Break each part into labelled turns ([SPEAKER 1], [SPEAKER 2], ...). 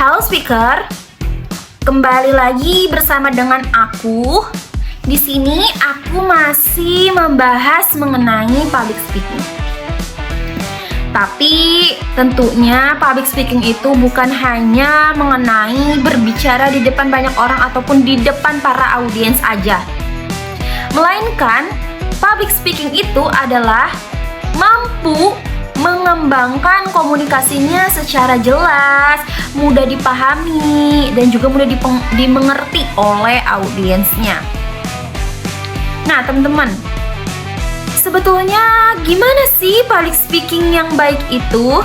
[SPEAKER 1] Halo speaker, kembali lagi bersama dengan aku. Di sini aku masih membahas mengenai public speaking. Tapi tentunya public speaking itu bukan hanya mengenai berbicara di depan banyak orang ataupun di depan para audiens aja. Melainkan public speaking itu adalah mampu mengembangkan komunikasinya secara jelas, mudah dipahami, dan juga mudah dimengerti oleh audiensnya. Nah teman-teman, sebetulnya gimana sih public speaking yang baik itu?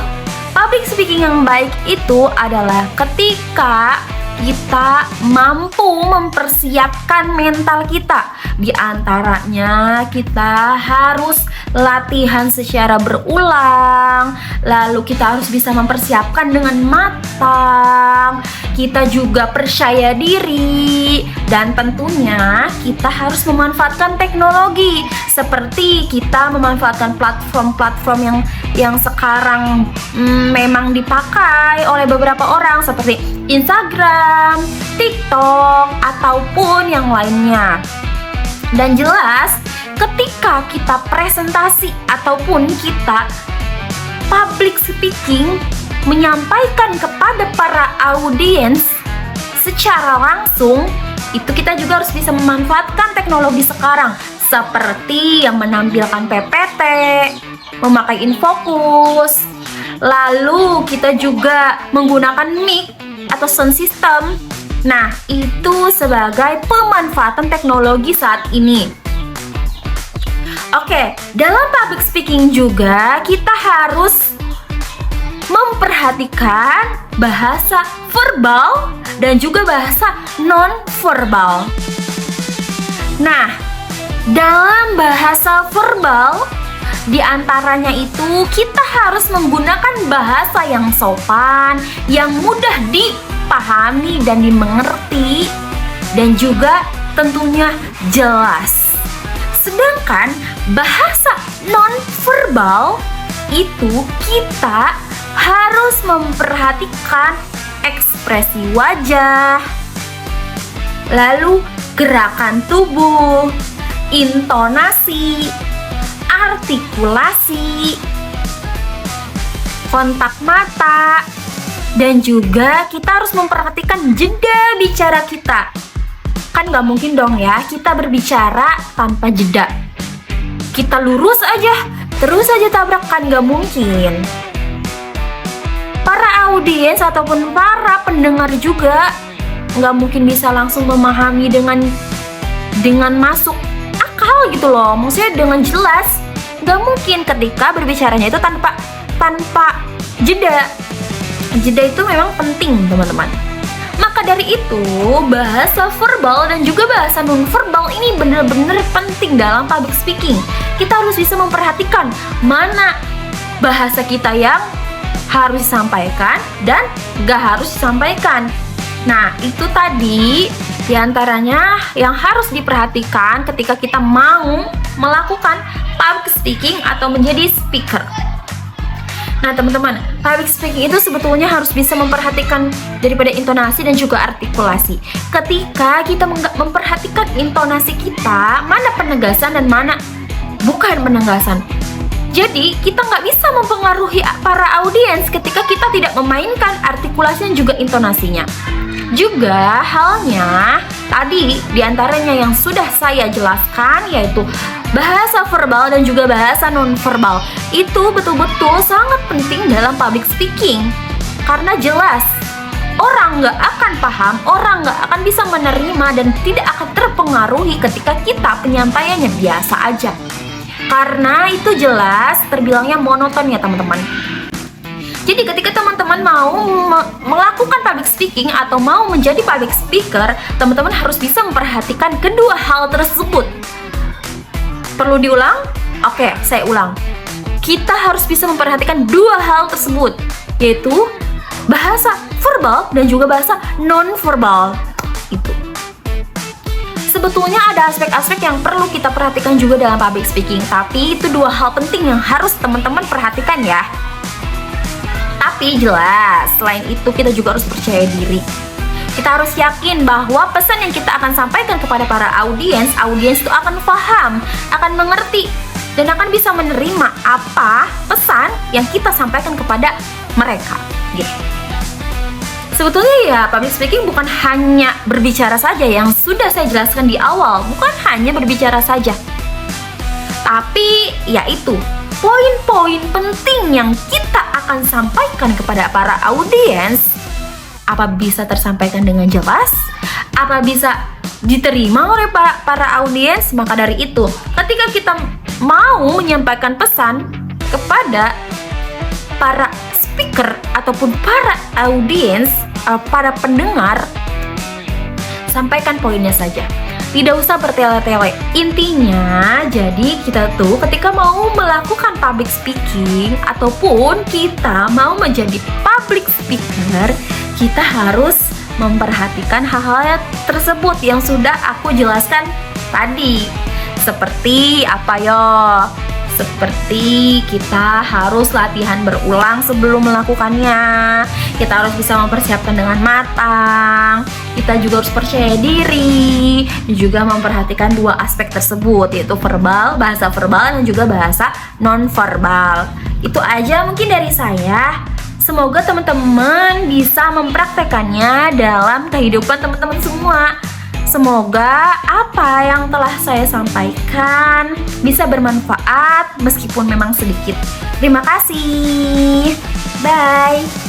[SPEAKER 1] Public speaking yang baik itu adalah ketika kita mampu mempersiapkan mental kita. Di antaranya kita harus latihan secara berulang, lalu kita harus bisa mempersiapkan dengan matang, kita juga percaya diri, dan tentunya kita harus memanfaatkan teknologi seperti kita memanfaatkan platform-platform yang sekarang memang dipakai oleh beberapa orang seperti Instagram, TikTok, ataupun yang lainnya. Dan jelas ketika kita presentasi ataupun kita public speaking menyampaikan kepada para audiens secara langsung, itu kita juga harus bisa memanfaatkan teknologi sekarang seperti yang menampilkan PPT, memakai infocus, lalu kita juga menggunakan mic atau sound system. Nah, itu sebagai pemanfaatan teknologi saat ini. Oke, dalam public speaking juga kita harus memperhatikan bahasa verbal dan juga bahasa non-verbal. Nah, dalam bahasa verbal, di antaranya itu kita harus menggunakan bahasa yang sopan, yang mudah dipahami dan dimengerti, dan juga tentunya jelas. Sedangkan bahasa non-verbal itu kita harus memperhatikan ekspresi wajah, lalu gerakan tubuh, intonasi, artikulasi, kontak mata, dan juga kita harus memperhatikan jeda bicara kita. Kan gak mungkin dong ya kita berbicara tanpa jeda. Kita lurus aja, terus aja tabrak, kan gak mungkin. Para audiens ataupun para pendengar juga gak mungkin bisa langsung memahami dengan masuk akal gitu loh. Maksudnya dengan jelas. Gak mungkin ketika berbicaranya itu tanpa jeda. Jeda itu memang penting teman-teman. Maka dari itu bahasa verbal dan juga bahasa non-verbal ini benar-benar penting dalam public speaking. Kita harus bisa memperhatikan mana bahasa kita yang harus disampaikan dan gak harus disampaikan. Nah itu tadi diantaranya yang harus diperhatikan ketika kita mau melakukan public speaking atau menjadi speaker. Nah teman-teman, public speaking itu sebetulnya harus bisa memperhatikan daripada intonasi dan juga artikulasi. Ketika kita memperhatikan intonasi kita, mana penegasan dan mana bukan penegasan. Jadi kita nggak bisa mempengaruhi para audiens ketika kita tidak memainkan artikulasi dan juga intonasinya. Juga halnya tadi diantaranya yang sudah saya jelaskan, yaitu bahasa verbal dan juga bahasa non-verbal. Itu betul-betul sangat penting dalam public speaking. Karena jelas orang nggak akan paham, orang nggak akan bisa menerima dan tidak akan terpengaruhi ketika kita penyampaiannya biasa aja. Karena itu jelas terbilangnya monoton ya teman-teman. Jadi ketika teman-teman mau melakukan public speaking atau mau menjadi public speaker, teman-teman harus bisa memperhatikan kedua hal tersebut. Perlu diulang? Oke, saya ulang. Kita harus bisa memperhatikan dua hal tersebut, yaitu bahasa verbal dan juga bahasa non-verbal. Itu. Sebetulnya ada aspek-aspek yang perlu kita perhatikan juga dalam public speaking, tapi itu dua hal penting yang harus teman-teman perhatikan ya. Tapi jelas, selain itu kita juga harus percaya diri. Kita harus yakin bahwa pesan yang kita akan sampaikan kepada para audiens itu akan paham, akan mengerti, dan akan bisa menerima apa pesan yang kita sampaikan kepada mereka, gitu. Sebetulnya ya, public speaking bukan hanya berbicara saja yang sudah saya jelaskan di awal, bukan hanya berbicara saja. Tapi yaitu poin-poin penting yang kita akan sampaikan kepada para audiens, apa bisa tersampaikan dengan jelas, apa bisa diterima oleh para audiens. Maka dari itu, ketika kita mau menyampaikan pesan kepada para speaker ataupun para audiens, para pendengar, sampaikan poinnya saja. Tidak usah bertele-tele. Intinya, jadi kita tuh ketika mau melakukan public speaking ataupun kita mau menjadi public speaker, kita harus memperhatikan hal-hal tersebut yang sudah aku jelaskan tadi. Seperti apa yo? Seperti kita harus latihan berulang sebelum melakukannya. Kita harus bisa mempersiapkan dengan matang. Kita juga harus percaya diri. Dan juga memperhatikan dua aspek tersebut, yaitu verbal, bahasa verbal, dan juga bahasa non-verbal. Itu aja mungkin dari saya. Semoga teman-teman bisa mempraktekannya dalam kehidupan teman-teman semua. Semoga apa yang telah saya sampaikan bisa bermanfaat meskipun memang sedikit. Terima kasih. Bye.